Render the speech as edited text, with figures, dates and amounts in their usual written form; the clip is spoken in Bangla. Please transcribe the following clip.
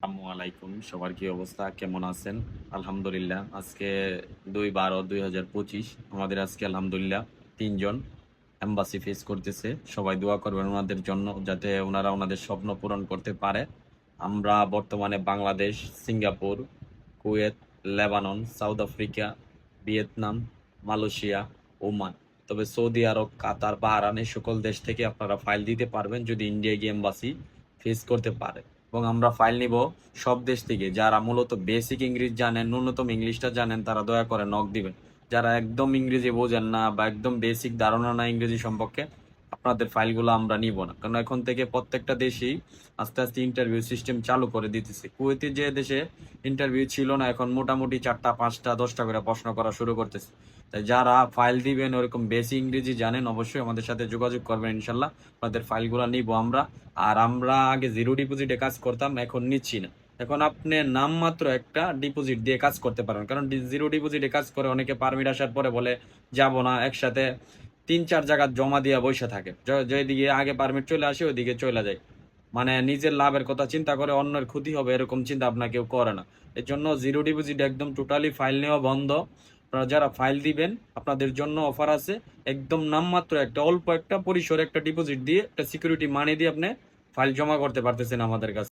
আসসালামু আলাইকুম, সবার কি অবস্থা, কেমন আছেন? আলহামদুলিল্লাহ। আজকে 2/12/2025। আমাদের আজকে আলহামদুলিল্লাহ 3 জন এম্বাসি ফেস করতেছে। সবাই দোয়া করবেন ওনাদের জন্য, যাতে ওনারা ওনাদের স্বপ্ন পূরণ করতে পারে। আমরা বর্তমানে Bangladesh, Singapore, Kuwait, Lebanon, south Africa, Vietnam, Malaysia, Oman, তবে সৌদি আরব, কাতার, বাহরাইন এই সকল দেশ থেকে আপনারা ফাইল দিতে পারবেন যদি ইন্ডিয়া গিয়ে এম্বাসি ফেস করতে পারে। এবং আমরা ফাইল নিব সব দেশ থেকে। যারা মূলত বেসিক ইংরেজি জানেন, ন্যূনতম ইংলিশটা জানেন, তারা দয়া করে নক দিবেন। যারা একদম ইংরেজি বোঝেন না বা একদম বেসিক ধারণা না ইংরেজি সম্পর্কে, আপনাদের ফাইলগুলো আমরা নিব না। কারণ এখন থেকে প্রত্যেকটা দেশেই আস্তে আস্তে ইন্টারভিউ সিস্টেম চালু করে দিতেছে। কুয়েতে যে দেশে ইন্টারভিউ ছিল না, এখন মোটামুটি 4টা 5টা 10টা করে প্রশ্ন করা শুরু করতেছে। তাই যারা ফাইল দিবেন ওরকম বেসিক ইংরেজি জানেন, অবশ্যই আমাদের সাথে যোগাযোগ করবেন, ইনশাল্লাহ আপনাদের ফাইলগুলো নিব আমরা। আর আমরা আগে জিরো ডিপোজিটে কাজ করতাম, এখন নিচ্ছি না। এখন আপনি নামমাত্র একটা ডিপোজিট দিয়ে কাজ করতে পারেন, কারণ জিরো ডিপোজিটে কাজ করে অনেকে পারমিট আসার পরে বলে যাব না, একসাথে 3-4 জায়গা জমা দিয়ে বসে থাকে। যেদিকে আগে পারমিট চলে আসে ওইদিকে চলে যায়। মানে নিজের লাভের কথা চিন্তা করে অন্যের ক্ষতি হবে এরকম চিন্তা ভাবনা কেউ করে না। এর জন্য জিরো ডিপোজিট একদম টোটালি ফাইল নেওয়া বন্ধ। আপনারা যারা ফাইল দিবেন আপনাদের জন্য অফার আছে। একদম নামমাত্র একটা অল্প একটা পরিসরে একটা ডিপোজিট দিয়ে একটা সিকিউরিটি মানি দিয়ে আপনি ফাইল জমা করতে পারতেছেন আমাদের কাছে।